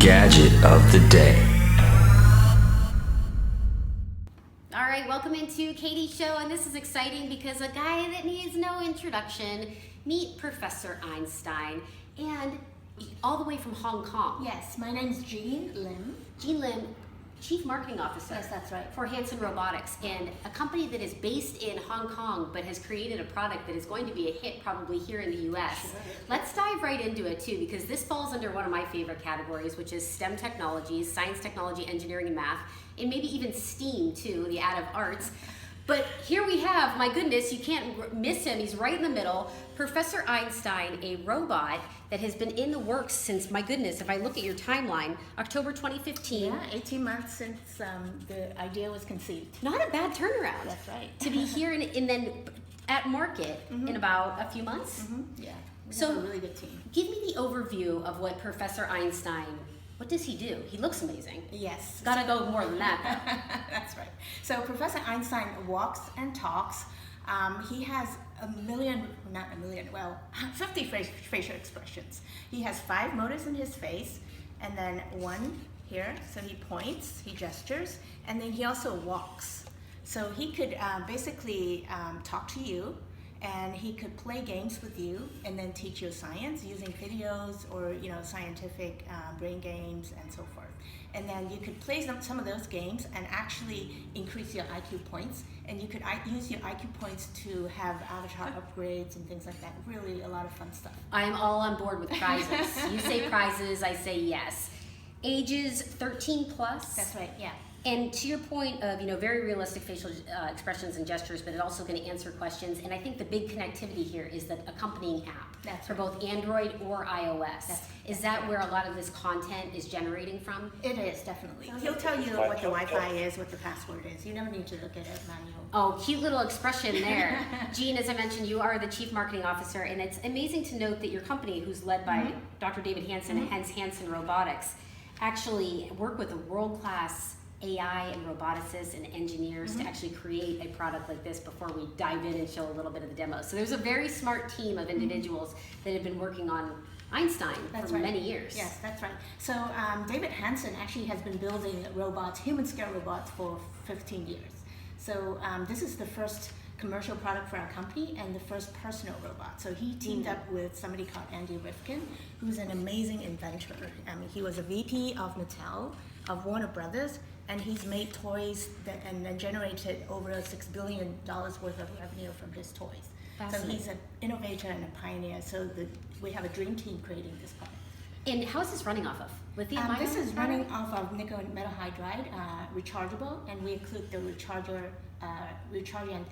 Gadget of the Day. All right, welcome into Katie's show, and this is exciting because a guy that needs no introduction. Meet Professor Einstein, and all the way from Hong Kong. Yes, my name is Jeanne Lim. Jeanne Lim, Chief Marketing Officer. Yes, that's right. For Hanson Robotics, and a company that is based in Hong Kong but has created a product that is going to be a hit probably here in the US. Sure. Let's dive right into it too, because this falls under one of my favorite categories, which is STEM technologies, science, technology, engineering, and math, and maybe even STEAM too, the add of arts. But here we have, my goodness, you can't miss him. He's right in the middle. Professor Einstein, a robot that has been in the works since, my goodness, if I look at your timeline, October 2015. Yeah, 18 months since the idea was conceived. Not a bad turnaround. That's right. To be here and then at market in about a few months. Yeah, we So- have a really good team. Give me the overview of what Professor Einstein, what does he do? He looks amazing. Yes. Gotta go more than that. That's right. So Professor Einstein walks and talks. He has 50 facial expressions. He has 5 motors in his face, and then 1 here. So he points, he gestures, and then he also walks. So he could basically talk to you, and he could play games with you and then teach you science using videos or scientific brain games and so forth. And then you could play some of those games and actually increase your IQ points. And you could use your IQ points to have avatar upgrades and things like that. Really a lot of fun stuff. I am all on board with prizes. You say prizes, I say yes. Ages 13 plus. That's right, yeah. And to your point of, very realistic facial expressions and gestures, but it's also going to answer questions. And I think the big connectivity here is the accompanying app. That's for right. both Android or iOS. Is that where a lot of this content is generating from? It is, definitely. He'll tell you what the Wi-Fi is, what the password is. You never need to look at it manual. Oh, cute little expression there. Jeanne, as I mentioned, you are the Chief Marketing Officer, and it's amazing to note that your company, who's led by Dr. David Hanson, hence Hanson Robotics, actually work with a world-class AI and roboticists and engineers to actually create a product like this before we dive in and show a little bit of the demo. So there's a very smart team of individuals that have been working on Einstein for many years. Yes, that's right. So David Hanson actually has been building robots, human-scale robots, for 15 years. So this is the first commercial product for our company and the first personal robot. So he teamed up with somebody called Andy Rifkin, who's an amazing inventor. He was a VP of Mattel, of Warner Brothers, and he's made toys and then generated over $6 billion worth of revenue from his toys. So he's an innovator and a pioneer. So we have a dream team creating this product. And how is this running off of? Lithium-ion? This is running off of nickel and metal hydride, rechargeable, and we include the recharger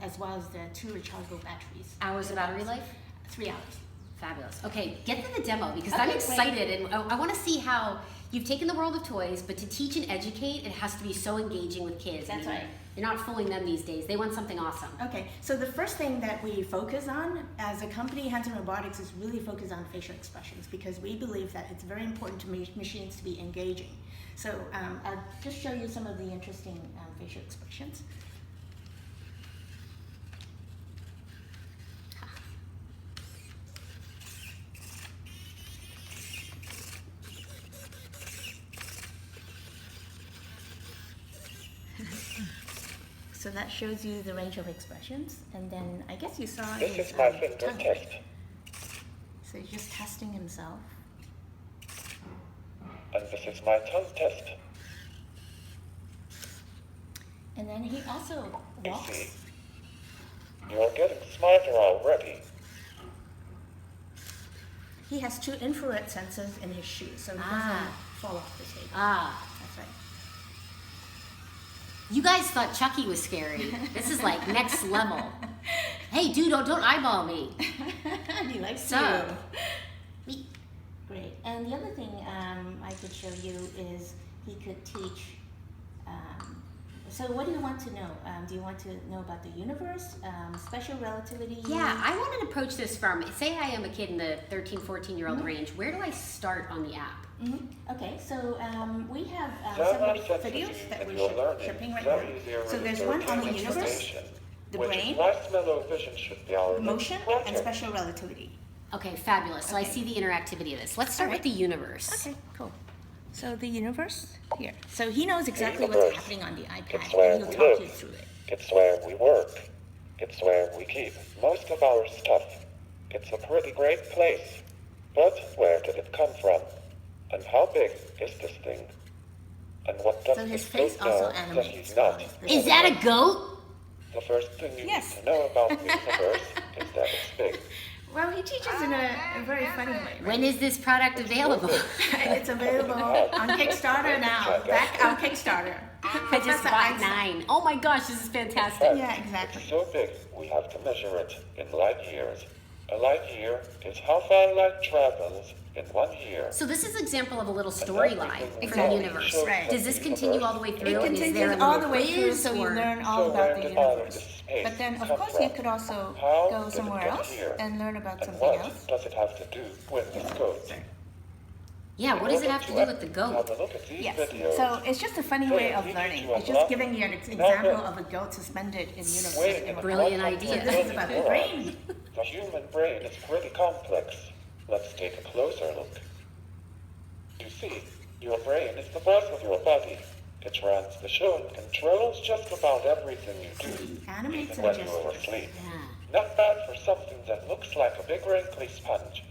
as well as the 2 rechargeable batteries. Hours of battery life? 3 hours. Fabulous. Okay, get to the demo because I'm excited and I want to see how you've taken the world of toys, but to teach and educate, it has to be so engaging with kids. That's right. You're not fooling them these days. They want something awesome. Okay, so the first thing that we focus on as a company, Hanson Robotics, is really focus on facial expressions because we believe that it's very important to machines to be engaging. So I'll just show you some of the interesting facial expressions. So that shows you the range of expressions, and then I guess you saw This is my finger tongue. test. So he's just testing himself. And this is my tongue test. And then he also I walks. see. You're getting smarter already. He has 2 infrared sensors in his shoes, so he doesn't fall off the table. That's right. You guys thought Chucky was scary. This is like next level. Hey, dude, don't eyeball me. He likes So, you. Great. And the other thing I could show you is he could teach. So what do you want to know? Do you want to know about the universe, special relativity? yeah, I want to approach this from, say I am a kid in the 13, 14-year-old range. Where do I start on the app? Okay, so we have There several are sentences videos that in we're your learning shipping right that now. easier So there's with one on the certain universe, information, the which brain, is why smell-o-vision should be our motion, next and project. special relativity. Okay, fabulous. So I Okay. see the interactivity of this. Let's start with the universe. Okay, cool. So the universe here. So he knows exactly universe. what's happening on the iPad, It's where and he'll we talk you live. through it. It's where we work. It's where we keep most of our stuff. It's a pretty great place. But where did it come from? And how big is this thing? And what does So his this face goat also know that animates. he's not? Is that a goat? The first thing you Yes. need to know about the universe is that it's big. Well, he teaches in a very funny way. Right? When is this product available? It's available on Kickstarter now. Back on Kickstarter. I just bought 9. Oh my gosh, this is fantastic. Yeah, exactly. It's so big, we have to measure it in light years. A light year is how far light travels in 1 year. So this is an example of a little storyline for the Exactly. universe. Right. Does this continue all the way through? It and is there continues a all little the way through, quiz, so you or- learn all So about where the did all of universe. this space But then, of come course, from? you could also How go did it somewhere get else here? and learn about And something what else. does it have to do with this code? Yeah, what does it have to do with the goat? Have a look at these Yes. videos. So it's just a funny way of learning. It's just giving you an example of a goat suspended in universe. Wait, in a Brilliant box. idea. So this is about the brain. The human brain is pretty complex. Let's take a closer look. You see, your brain is the boss of your body. It runs the show and controls just about everything you do, He animates even and when you're gestures. asleep. Yeah. Not bad for something that looks like a big wrinkly sponge.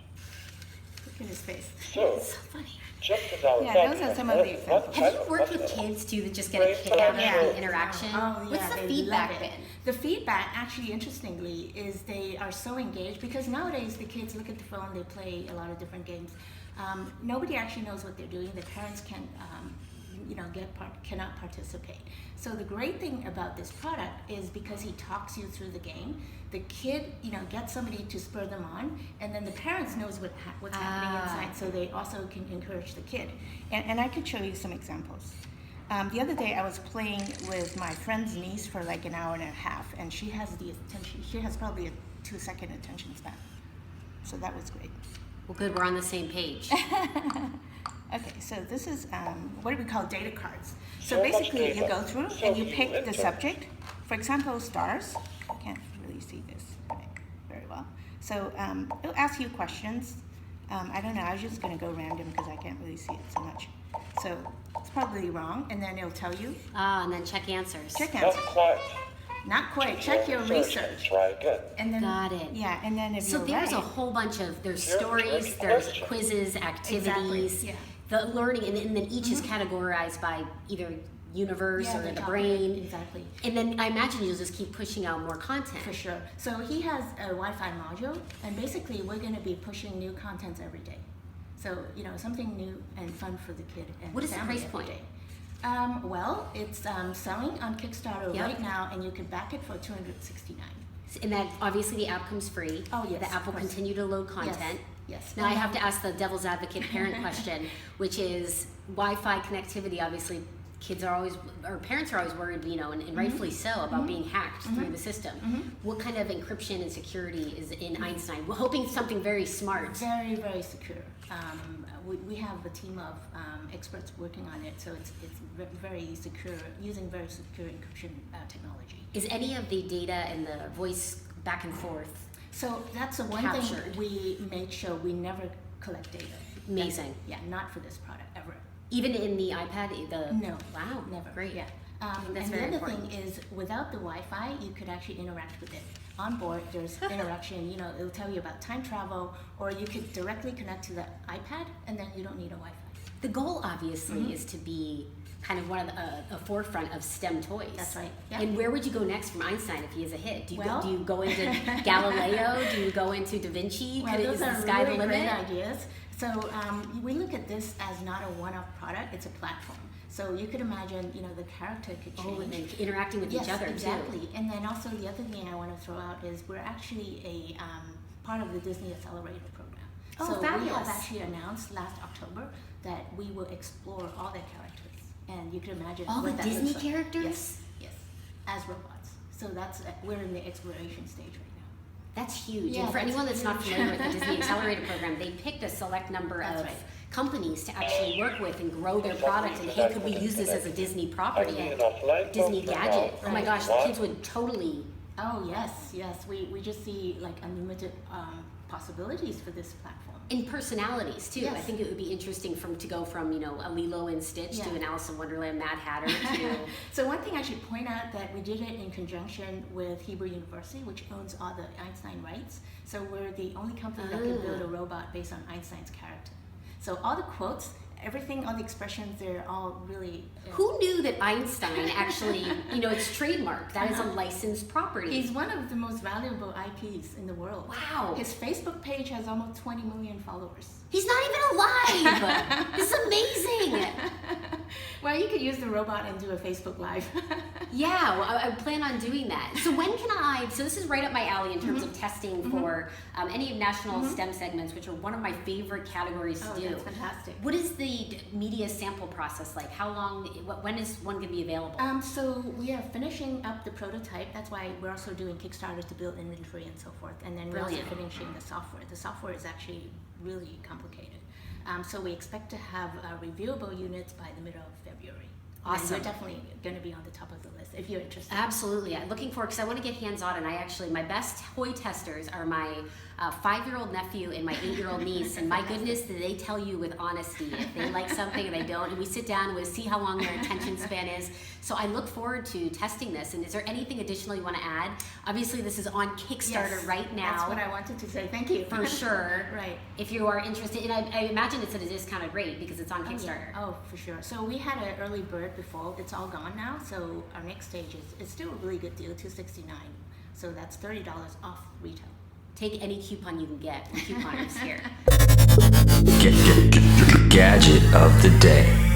Look at his face. So, So funny. just as our Yeah, body those are has some of the learned one examples. Have you type of worked with muscle, kids too that just get a kick out of Yeah. the interaction? Oh, What's yeah, the they feedback love it. been? The feedback, actually, interestingly, is they are so engaged because nowadays the kids look at the phone, they play a lot of different games. Nobody actually knows what they're doing. The parents can, cannot participate. So the great thing about this product is because he talks you through the game, the kid, gets somebody to spur them on, and then the parents knows what's happening inside, so they also can encourage the kid. And I could show you some examples. The other day I was playing with my friend's niece for like an hour and a half, and she has probably a 2-second attention span. So that was great. Well, good, we're on the same page. Okay, so this is what we call data cards. So So much basically you data. go through So and you you pick the enter. subject. For example, stars. I can't really see this very well. So it'll ask you questions. I don't know, I was just gonna go random because I can't really see it so much. So it's probably wrong, and then it'll tell you. And then check answers. Check Not answer. quite. Not quite, check your and research. Try again. And then, Got it. Yeah, and then if So you're there's a right, whole bunch of, there's Here's a stories, tricky there's question. quizzes, activities, yeah. the learning, and then each is categorized by either universe Yeah, or the topic, brain. Exactly. And then I imagine you'll just keep pushing out more content. For sure. So he has a Wi-Fi module, and basically we're going to be pushing new contents every day. So something new and fun for the kid and What is the family price every point? day. Well, it's selling on Kickstarter Yep. right now, and you can back it for $269. And that obviously the app comes free. Oh, yes, The app will of course. continue to load content. Yes. Now I have to ask the devil's advocate parent question, which is Wi-Fi connectivity. Obviously, kids are always, or parents are always worried, and rightfully so, about being hacked through the system. What kind of encryption and security is in Einstein? We're hoping something very smart. Very, very secure. We have a team of experts working on it, so it's very secure, using very secure encryption technology. Is any of the data and the voice back and forth So that's the one Captured. thing we made sure we never collect data. Amazing. Yeah, not for this product ever. even in the iPad? No. Wow. Never. Great. Yeah. think that's And the very other important. thing is, without the Wi-Fi, you could actually interact with it. On board, there's interaction. It'll tell you about time travel, or you could directly connect to the iPad, and then you don't need a Wi-Fi. The goal, obviously, is to be kind of one of the forefront of STEM toys. That's right. Yeah. And where would you go next from Einstein if he is a hit? Do you, Well- do you go into Galileo? Do you go into Da Vinci? Well, Is those the are sky really the limit? great ideas. So we look at this as not a one-off product; it's a platform. So you could imagine, the character could change. Oh, and then interacting with Yes, each other exactly. too. And then also the other thing I want to throw out is we're actually a part of the Disney Accelerator program. Oh, so we fabulous. have actually announced last October that we will explore all their characters, and you can imagine All what the that Disney looks like. characters? Yes, as robots. So that's we're in the exploration stage right now. That's huge. Yeah, and for that's anyone that's not huge. familiar with the Disney Accelerator program, they picked a select number That's of right. companies to actually work with and grow their product. And hey, could we use this as a Disney property, Disney gadget? Oh my gosh, the kids would totally. Oh yes. We just see like unlimited possibilities for this platform. In personalities too. Yes. I think it would be interesting to go from a Lilo and Stitch to an Alice in Wonderland Mad Hatter to So one thing I should point out that we did it in conjunction with Hebrew University, which owns all the Einstein rights. So we're the only company that can build a robot based on Einstein's character. So all the quotes, everything, all the expressions, they're all really... Who knew that Einstein actually, it's trademarked. That is a licensed property. He's one of the most valuable IPs in the world. Wow. His Facebook page has almost 20 million followers. He's not even alive. This is amazing. Well, you could use the robot and do a Facebook Live. Yeah, well, I plan on doing that. So when can so this is right up my alley in terms of testing for any national STEM segments, which are one of my favorite categories to do. That's fantastic. What is the media sample process like? How long, when is one going to be available? So we are finishing up the prototype. That's why we're also doing Kickstarter to build inventory and so forth. And then we're also finishing the software. The software is actually really complicated. So we expect to have reviewable units by the middle of February. Awesome. And we're definitely going to be on the top of the list if you're interested. Absolutely. I'm looking forward, because I want to get hands-on, and my best toy testers are my 5-year-old nephew and my 8-year-old niece, and my goodness, do they tell you with honesty if they like something or they don't, and we sit down and we see how long their attention span is. So I look forward to testing this. And is there anything additional you want to add? Obviously, this is on Kickstarter right now. That's what I wanted to say. Thank you. For sure. Right. If you are interested, and I imagine it's at a discounted rate because it's on Kickstarter. Oh, for sure. So we had an early bird before. It's all gone now. So our next stage it's still a really good deal, $269. So that's $30 off retail. Take any coupon you can get. The couponers here. Gadget of the day.